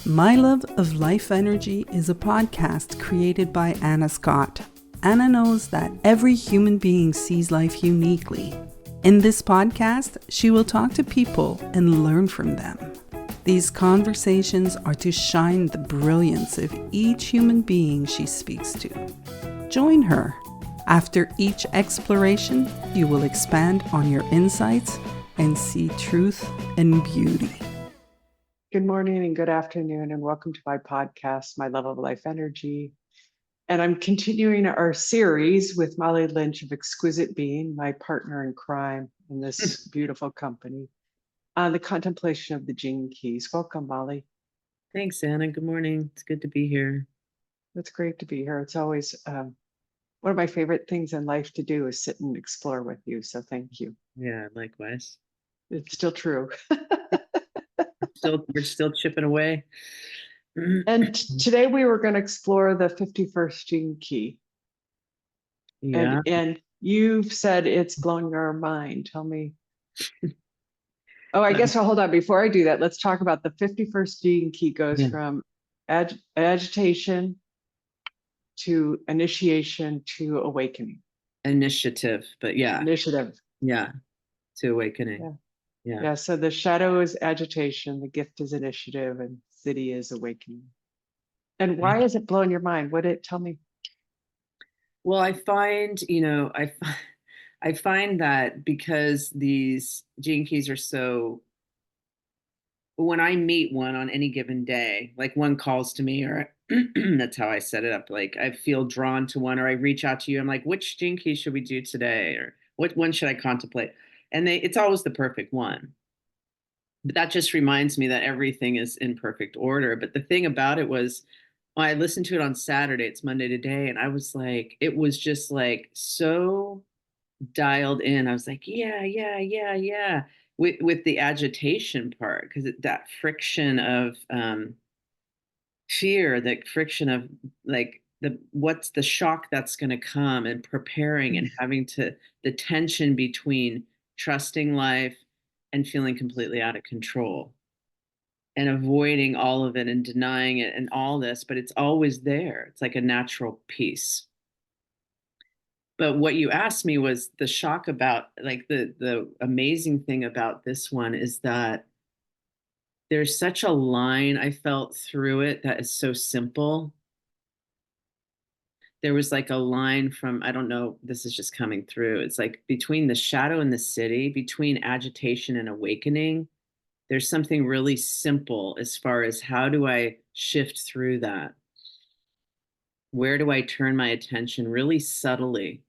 My Love of Life Energy is a podcast created by Anna Scott. Anna knows that every human being sees life uniquely. In this podcast, she will talk to people and learn from them. These conversations are to shine the brilliance of each human being she speaks to. Join her. After each exploration, you will expand on your insights and see truth and beauty. Good morning and good afternoon, and welcome to my podcast, My Love of Life Energy. And I'm continuing our series with Molly Lynch of Exquisite Being, my partner in crime in this beautiful company, on the contemplation of the Gene Keys. Welcome, Molly. Thanks, Anna. Good morning. It's good to be here. It's great to be here. It's always one of my favorite things in life to do is sit and explore with you. So thank you. Yeah, likewise. It's still true. We're still chipping away. And today we were going to explore the 51st Gene Key. Yeah. And you've said it's blown your mind. Tell me. Oh, I guess I'll hold on. Before I do that, let's talk about the 51st Gene Key goes from agitation to initiation to awakening. Initiative, but yeah. Initiative. Yeah. To awakening. Yeah. So the shadow is agitation, the gift is initiative, and city is awakening. And why is it blowing your mind? What did it tell me? Well, I find that because these gene keys are so, when I meet one on any given day, like one calls to me, or that's how I set it up. Like I feel drawn to one, or I reach out to you. I'm like, which gene key should we do today? Or what one should I contemplate? And it's always the perfect one. But that just reminds me that everything is in perfect order. But the thing about it was, I listened to it on Saturday. It's Monday today. And I was like, it was just like so dialed in. I was like, yeah. With the agitation part, because that friction of fear, that friction of like what's the shock that's going to come, and preparing and having the tension between trusting life and feeling completely out of control and avoiding all of it and denying it and all this, but it's always there. It's like a natural piece. But what you asked me was the shock about, like, the amazing thing about this one is that there's such a line I felt through it that is so simple. There was like a line from, I don't know, this is just coming through. It's like between the shadow and the city, between agitation and awakening, there's something really simple as far as how do I shift through that? Where do I turn my attention really subtly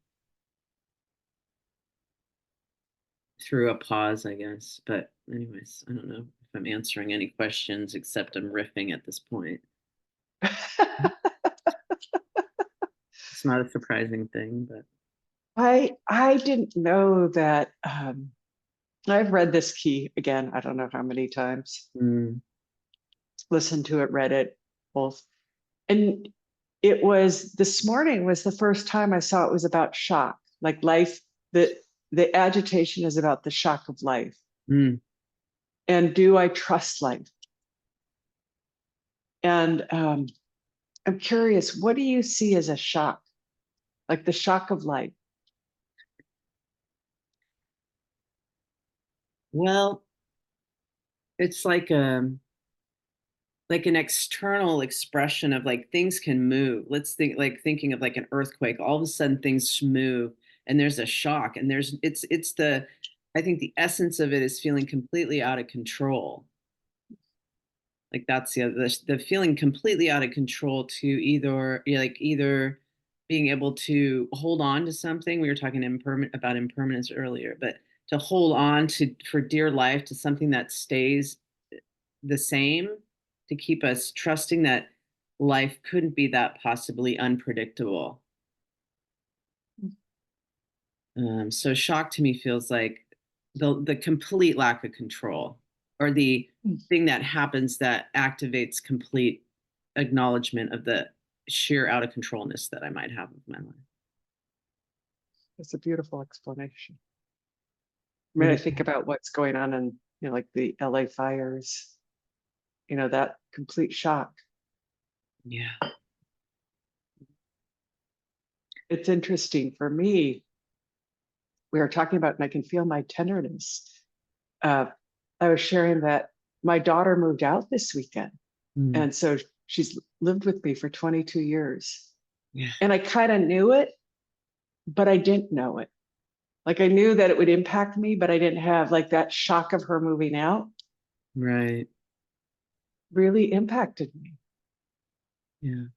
through a pause, I guess. But anyways, I don't know if I'm answering any questions, except I'm riffing at this point. It's not a surprising thing, but I didn't know that. I've read this key again, I don't know how many times. Listened to it, read it, both. And it was this morning was the first time I saw it was about shock, like life, the agitation is about the shock of life. And do I trust life? And I'm curious, what do you see as a shock? Like the shock of life? Well, it's like an external expression of like things can move. Let's think, like thinking of like an earthquake. All of a sudden things move and there's a shock, and it's the, I think the essence of it is feeling completely out of control. Like that's the feeling completely out of control, to either being able to hold on to something. We were talking about impermanence earlier, but to hold on to for dear life to something that stays the same, to keep us trusting that life couldn't be that possibly unpredictable. So shock to me feels like the complete lack of control, or the thing that happens that activates complete acknowledgement of the sheer out of controlness that I might have with my life. It's a beautiful explanation. I mean, I think about what's going on in, like the LA fires that complete shock. Yeah. It's interesting for me. We were talking about, and I can feel my tenderness. I was sharing that my daughter moved out this weekend. And so she's lived with me for 22 years. Yeah. And I kind of knew it, but I didn't know it. Like I knew that it would impact me, but I didn't have like that shock of her moving out. Right. Really impacted me. Yeah.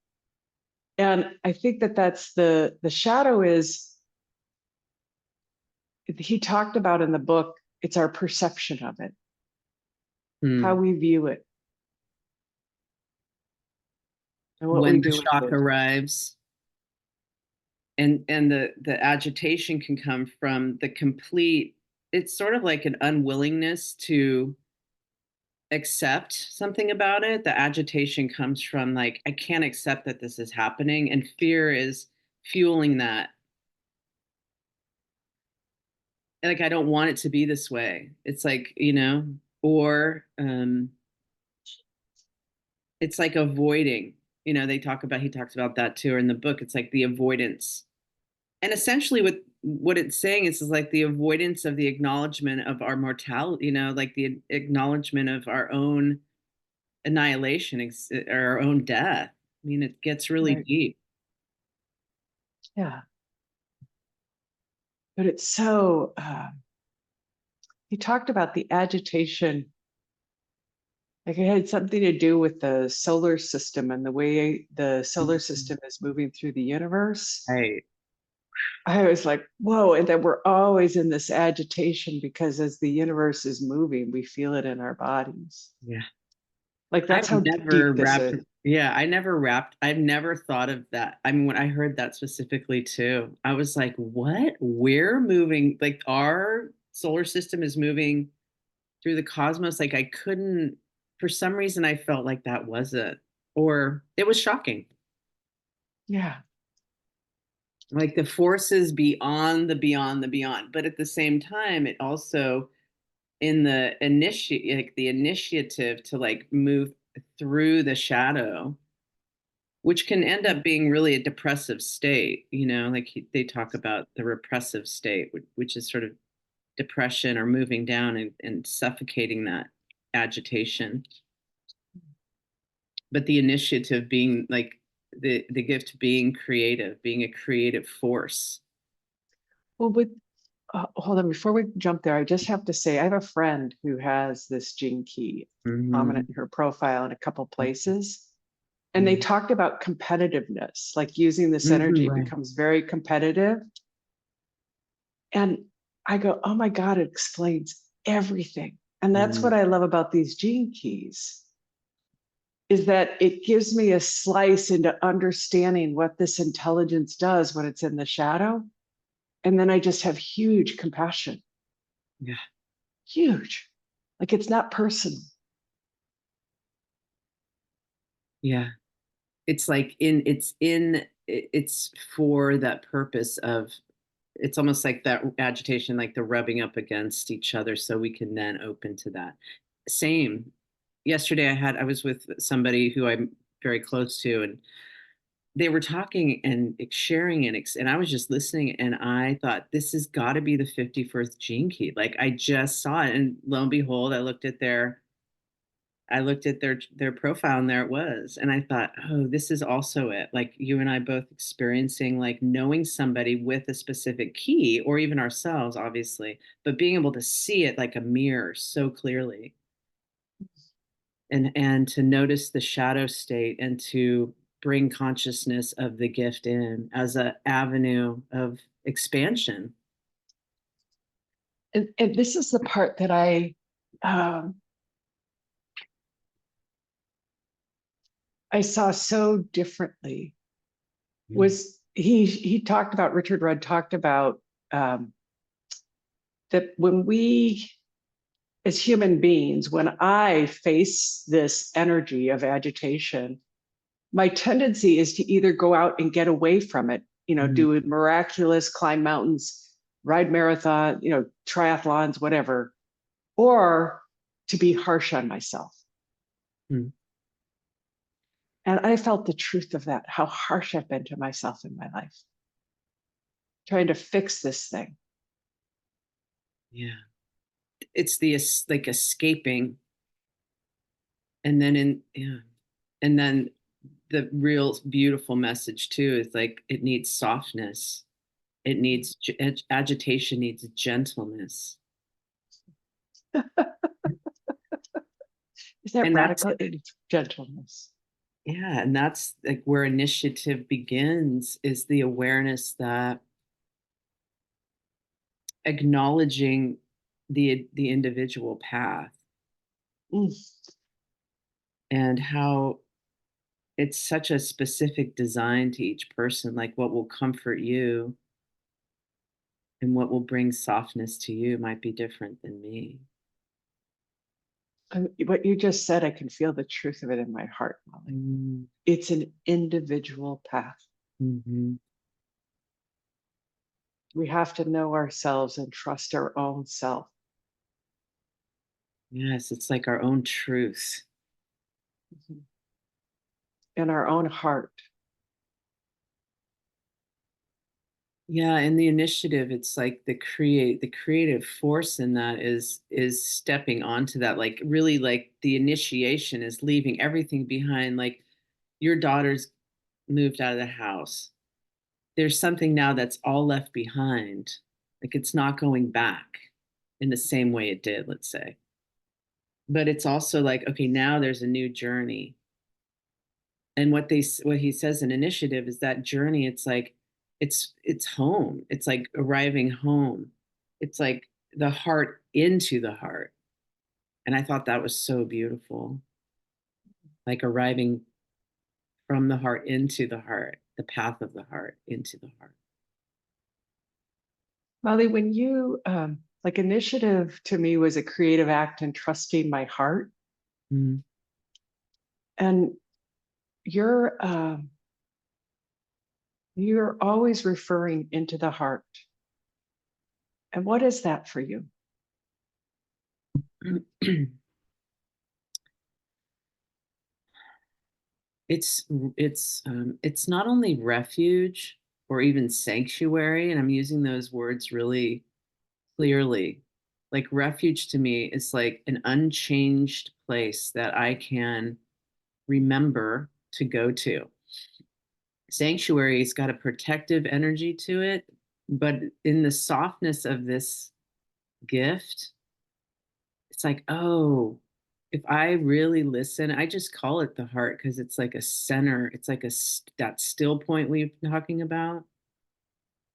And I think that that's the shadow is, he talked about in the book, it's our perception of it, how we view it, and what we When the do with shock it. arrives, and the agitation can come from the complete, it's sort of like an unwillingness to accept something about it. The agitation comes from like, I can't accept that this is happening, and fear is fueling that. Like, I don't want it to be this way. It's like, or it's like avoiding, he talks about that too in the book. It's like the avoidance. And essentially what it's saying is like the avoidance of the acknowledgement of our mortality, like the acknowledgement of our own annihilation, or our own death. I mean, it gets really Right. deep. Yeah. But it's so, he talked about the agitation, like it had something to do with the solar system and the way the solar system is moving through the universe. Right. I was like, whoa. And then we're always in this agitation because as the universe is moving, we feel it in our bodies. Yeah. Like that's I've how never deep this wrapped. is. Yeah, I've never thought of that. I mean, when I heard that specifically too, I was like, what? We're moving, like our solar system is moving through the cosmos. Like I couldn't, for some reason, I felt like that wasn't, or it was shocking. Yeah. Like the forces beyond the beyond the beyond. But at the same time, it also, in the initiative to like move through the shadow, which can end up being really a depressive state, like they talk about the repressive state, which is sort of depression or moving down and suffocating that agitation. But the initiative being like the gift being creative, being a creative force. Well, hold on, before we jump there, I just have to say, I have a friend who has this gene key prominent in her profile in a couple places. And they talked about competitiveness, like using this energy Right. becomes very competitive. And I go, oh my God, it explains everything. And that's what I love about these gene keys, is that it gives me a slice into understanding what this intelligence does when it's in the shadow. And then I just have huge compassion. Yeah. Huge. Like it's not personal. Yeah. It's like it's for that purpose of, it's almost like that agitation, like the rubbing up against each other so we can then open to that. Same. Yesterday I was with somebody who I'm very close to, and they were talking and sharing and I was just listening, and I thought, this has got to be the 51st gene key. Like I just saw it, and lo and behold, I looked at their profile, and there it was. And I thought, oh, this is also it. Like you and I both experiencing, like knowing somebody with a specific key, or even ourselves, obviously, but being able to see it like a mirror so clearly. And to notice the shadow state, and to bring consciousness of the gift in as an avenue of expansion. And this is the part that I saw so differently. Was he talked about, Richard Rudd talked about that when we, as human beings, when I face this energy of agitation, my tendency is to either go out and get away from it, do it miraculous, climb mountains, ride marathon, triathlons, whatever, or to be harsh on myself. Mm. And I felt the truth of that, how harsh I've been to myself in my life, trying to fix this thing. Yeah. It's the like escaping. And then and then the real beautiful message too is like it needs softness. It needs agitation needs gentleness. Is that And that's radical? It's gentleness. yeah, and that's like where initiative begins is the awareness that acknowledging the individual path Mm. and how it's such a specific design to each person, like what will comfort you and what will bring softness to you might be different than me. And what you just said, I can feel the truth of it in my heart, Molly. Mm-hmm. It's an individual path. We have to know ourselves and trust our own self. Yes, it's like our own truth. In our own heart. Yeah, and the initiative, it's like the creative force in that is stepping onto that, like really like the initiation is leaving everything behind. Like your daughter's moved out of the house. There's something now that's all left behind. Like it's not going back in the same way it did, let's say. But it's also like, okay, now there's a new journey. And what he says in initiative is that journey, it's like it's home. It's like arriving home. It's like the heart into the heart. And I thought that was so beautiful. Like arriving from the heart into the heart, the path of the heart into the heart. Molly, when you, like initiative to me was a creative act in trusting my heart. Mm. And you're, you're always referring into the heart. And what is that for you? It's not only refuge or even sanctuary, and I'm using those words really clearly. Like refuge to me is like an unchanged place that I can remember to go to. Sanctuary's got a protective energy to it, but in the softness of this gift, it's like, oh, if I really listen, I just call it the heart because it's like a center. It's like that still point we've been talking about.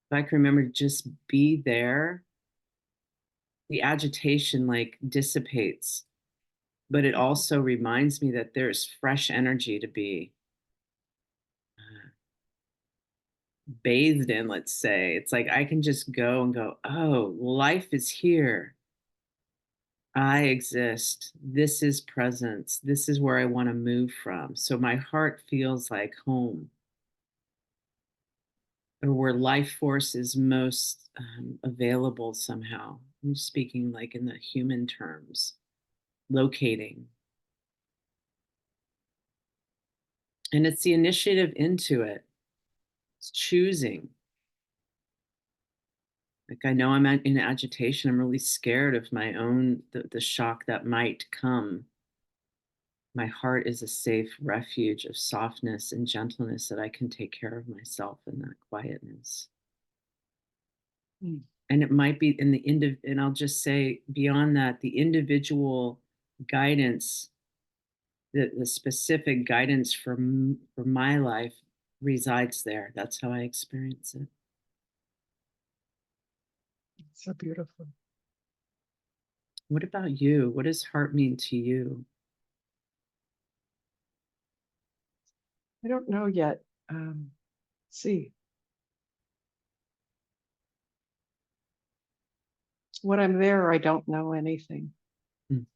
If I can remember to just be there, the agitation like dissipates, but it also reminds me that there's fresh energy to be bathed in, let's say. It's like I can just go and go, oh, life is here. I exist. This is presence. This is where I want to move from. So my heart feels like home, or where life force is most available somehow. I'm speaking like in the human terms, locating. And it's the initiative into it, it's choosing. Like I know I'm in agitation. I'm really scared of my own, the shock that might come. My heart is a safe refuge of softness and gentleness that I can take care of myself in that quietness. Mm. And it might be in and I'll just say beyond that, the individual guidance, the specific guidance for my life resides there. That's how I experience it. It's so beautiful. What about you? What does heart mean to you? I don't know yet. See, when I'm there, I don't know anything. Mm.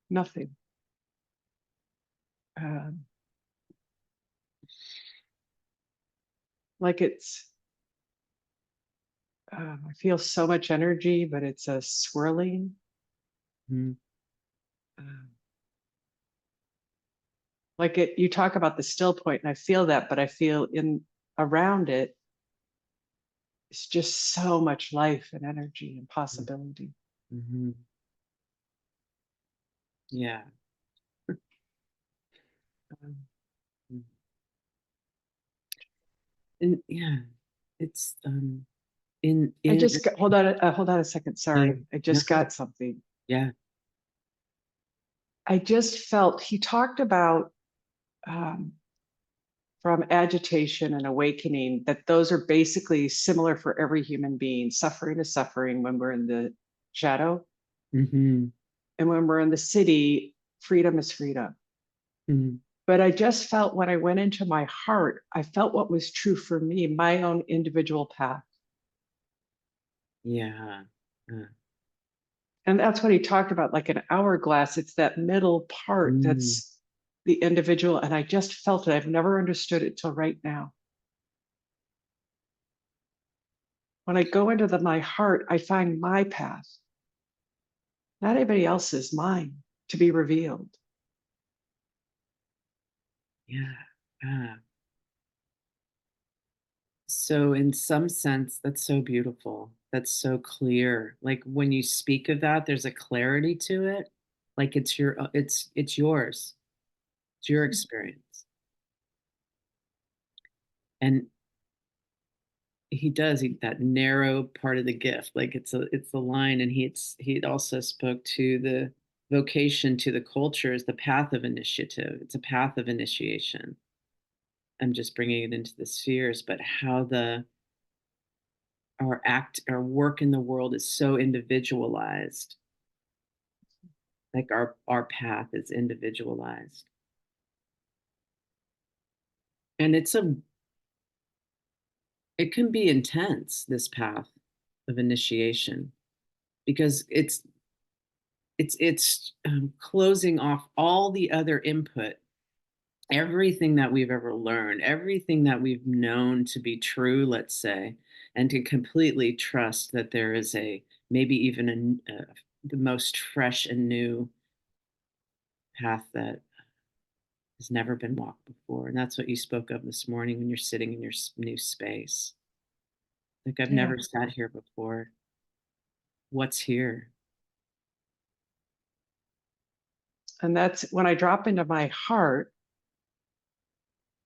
Nothing. Um, like it's, I feel so much energy, but it's a swirling. Mm-hmm. Like it, you talk about the still point, and I feel that, but I feel in around it, it's just so much life and energy and possibility. Mm-hmm. Yeah. Um, Mm. And yeah, it's I in just got, hold on a second. yeah, Sorry, I no, just got something. yeah. I just felt he talked about um, from agitation and awakening that those are basically similar for every human being. Suffering is suffering when we're in the shadow, Mm-hmm. and when we're in the city, freedom is freedom. Mm-hmm. But I just felt when I went into my heart, I felt what was true for me, my own individual path. Yeah. And that's what he talked about, like an hourglass. It's that middle part Mm. that's the individual. And I just felt it. I've never understood it till right now. When I go into my heart, I find my path, not anybody else's, mine to be revealed. Yeah. So in some sense, that's so beautiful. That's so clear. Like when you speak of that, there's a clarity to it. Like it's yours. It's your experience. And that narrow part of the gift. Like it's the line. And he also spoke to the vocation to the culture is the path of initiative. It's a path of initiation. I'm just bringing it into the spheres, but how our work in the world is so individualized, like our path is individualized, and it can be intense, this path of initiation, because it's closing off all the other input, everything that we've ever learned, everything that we've known to be true, let's say, and to completely trust that there is a maybe even the most fresh and new path that has never been walked before. And that's what you spoke of this morning when you're sitting in your new space. Like, I've Yeah. never sat here before. What's here? And that's when I drop into my heart,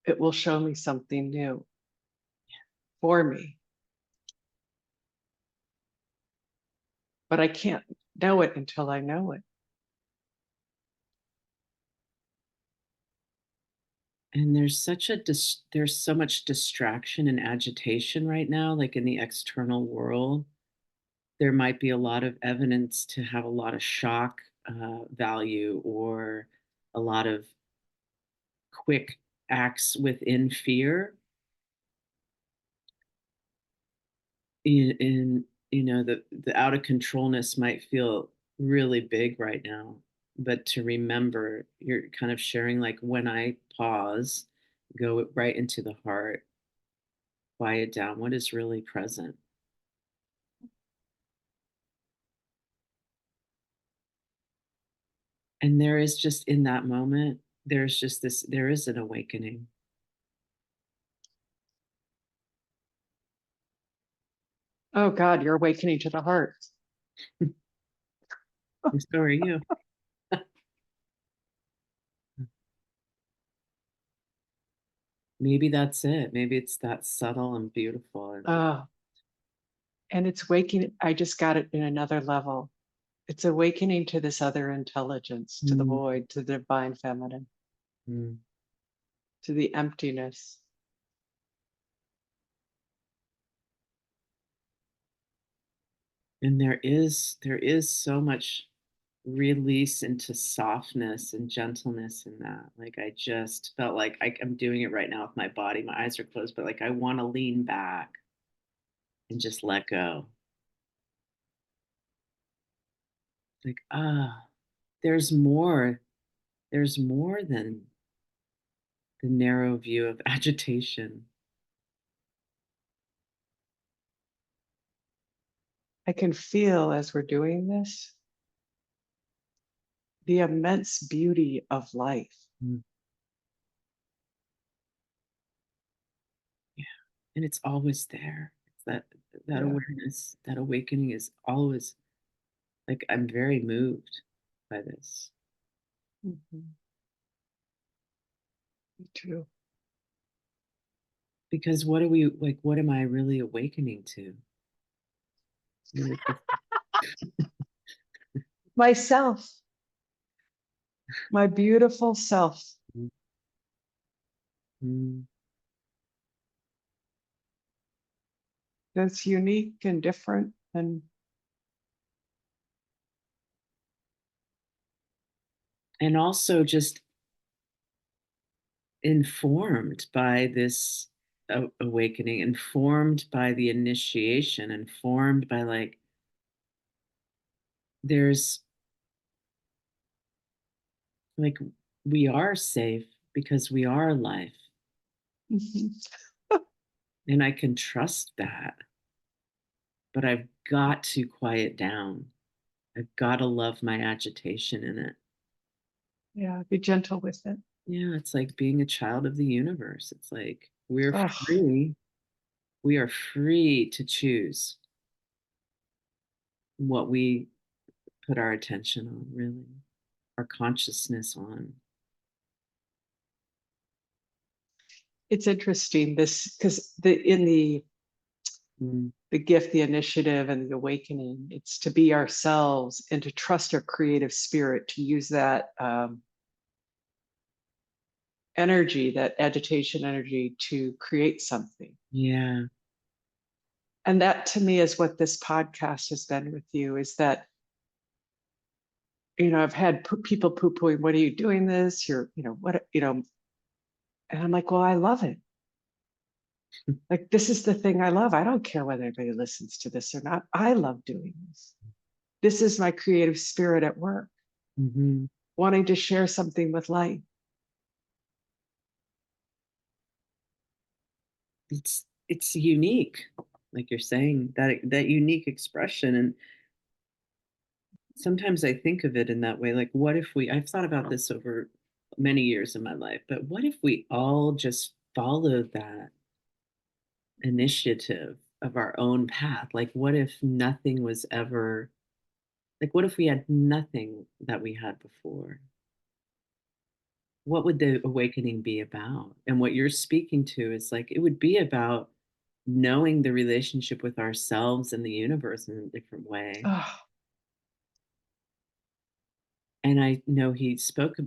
it will show me something new for me. But I can't know it until I know it. And there's so much distraction and agitation right now, like in the external world. There might be a lot of evidence to have a lot of shock value, or a lot of quick acts within fear. In the out of controlness might feel really big right now, but to remember, you're kind of sharing, like, when I pause, go right into the heart, quiet down, what is really present. And there is just, in that moment, there is an awakening. Oh God, you're awakening to the heart. And so are you. Maybe that's it. Maybe it's that subtle and beautiful. And Oh, and it's waking. I just got it in another level. It's awakening to this other intelligence, to the mm, void, to the divine feminine, mm. to the emptiness. And there is so much release into softness and gentleness in that. Like, I just felt like I'm doing it right now with my body. My eyes are closed, but like I want to lean back and just let go. Like, there's more. There's more than the narrow view of agitation. I can feel as we're doing this, the immense beauty of life. Mm. Yeah. And it's always there. It's that Yeah. awareness, that awakening is always like, I'm very moved by this. Mhm. Me too. Because what are we like, what am I really awakening to? You know, Myself, my beautiful self. mm, mm. That's unique and different. And also just informed by this awakening, informed by the initiation, informed by like, there's like, we are safe because we are life. Mhm. And I can trust that, but I've got to quiet down. I've got to love my agitation in it. Yeah, be gentle with it. Yeah, it's like being a child of the universe. It's like we're Oh, free. We are free to choose what we put our attention on, really, our consciousness on. it's interesting this because in Mm, the gift, the initiative, and the awakening, it's to be ourselves and to trust our creative spirit to use that energy, that agitation energy, to create something. yeah. And that to me is what this podcast has been with you, is that, I've had people poo-pooing, what are you doing this? You're, what, and I'm like, well, I love it. Like, this is the thing I love. I don't care whether anybody listens to this or not. I love doing this. This is my creative spirit at work, Hmm. wanting to share something with life. It's unique, like you're saying, that unique expression. And sometimes I think of it in that way. Like, what if I've thought about this over many years in my life, but what if we all just followed that initiative of our own path? Like, what if nothing was ever, like, what if we had nothing that we had before? What would the awakening be about? And what you're speaking to is like, it would be about knowing the relationship with ourselves and the universe in a different way. Oh, And I know he spoke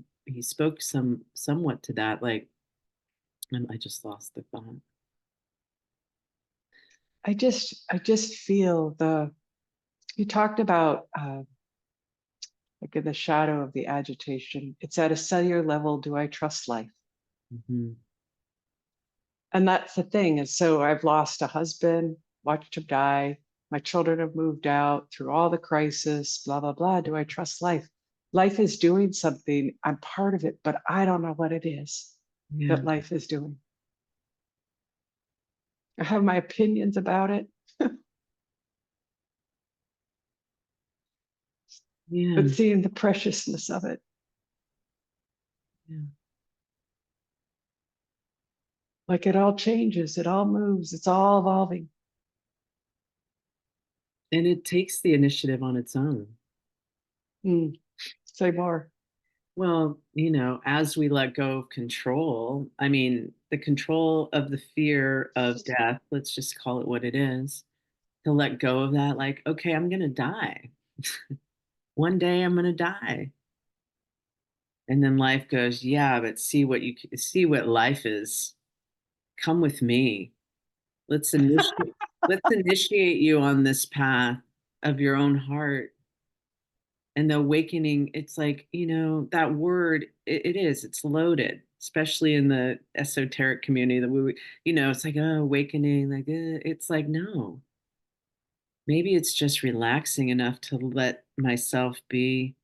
somewhat to that, like, and I just lost the thought. I just feel you talked about like in the shadow of the agitation. It's at a cellular level. Do I trust life? Hmm. And that's the thing. And so I've lost a husband, watched him die. My children have moved out through all the crisis, blah, blah, blah. Do I trust life? Life is doing something. I'm part of it, but I don't know what it is Yeah. that life is doing. I have my opinions about it, Yeah. but seeing the preciousness of it, Yeah. like it all changes, it all moves, it's all evolving. And it takes the initiative on its own. Say more. Well, as we let go of control, I mean, the control of the fear of death, let's just call it what it is, to let go of that, like, okay, I'm going to die. One day I'm going to die. And then life goes, yeah, but see what life is. Come with me. Let's initiate, let's initiate you on this path of your own heart. And the awakening, it's like, that word, it's loaded, especially in the esoteric community that it's like, oh, awakening, like, it's like, no, maybe it's just relaxing enough to let myself be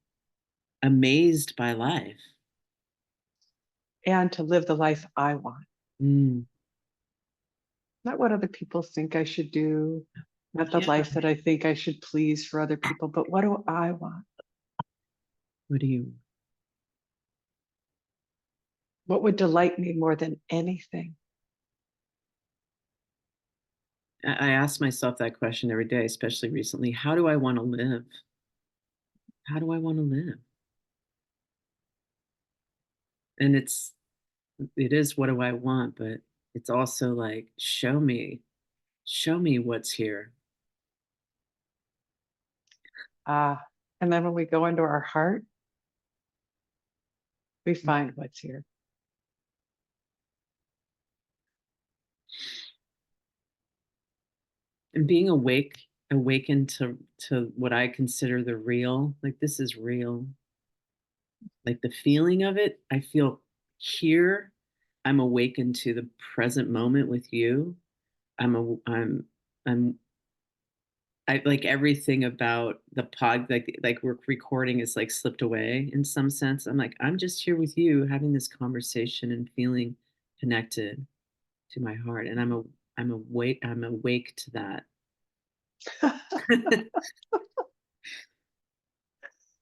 amazed by life. And to live the life I want, Mm, not what other people think I should do, not the yeah. life that I think I should please for other people, but what do I want? What do you? What would delight me more than anything? I ask myself that question every day, especially recently. How do I want to live? How do I want to live? And it is what do I want, but it's also like show me what's here. And then when we go into our heart, we find what's here. And being awakened to what I consider the real, like this is real. Like the feeling of it, I feel here. I'm awakened to the present moment with you. I'm I like everything about the pod, like we're recording is like slipped away in some sense. I'm like, I'm just here with you having this conversation and feeling connected to my heart. And I'm awake to that.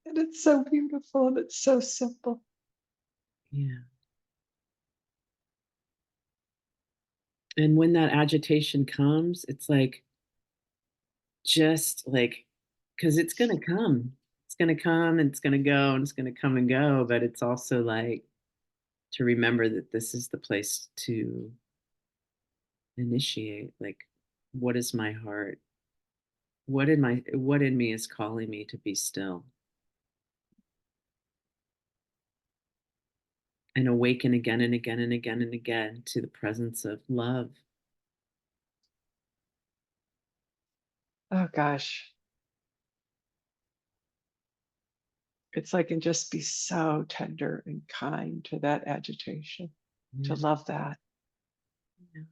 And it's so beautiful and it's so simple. Yeah. And when that agitation comes, it's like just like because it's gonna come. It's gonna come and it's gonna go and it's gonna come and go. But it's also like to remember that this is the place to initiate. Like, what is my heart? What in me is calling me to be still and awaken again and again and again and again to the presence of love. Oh gosh. It's like, and just be so tender and kind to that agitation, to Yeah. love that. Yeah.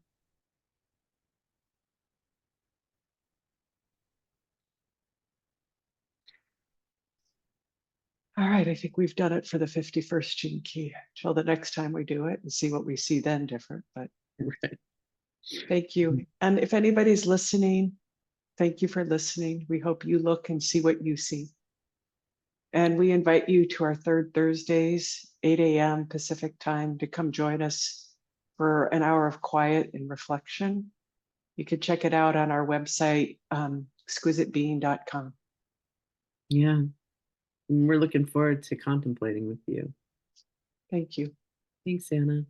All right, I think we've done it for the 51st gene key. Till the next time we do it and see what we see then different. But Right. thank you. And if anybody's listening, thank you for listening. We hope you look and see what you see. And we invite you to our third Thursdays, 8 a.m. Pacific time, to come join us for an hour of quiet and reflection. You could check it out on our website, exquisitebeing.com. Yeah. And we're looking forward to contemplating with you. Thank you. Thanks, Anna.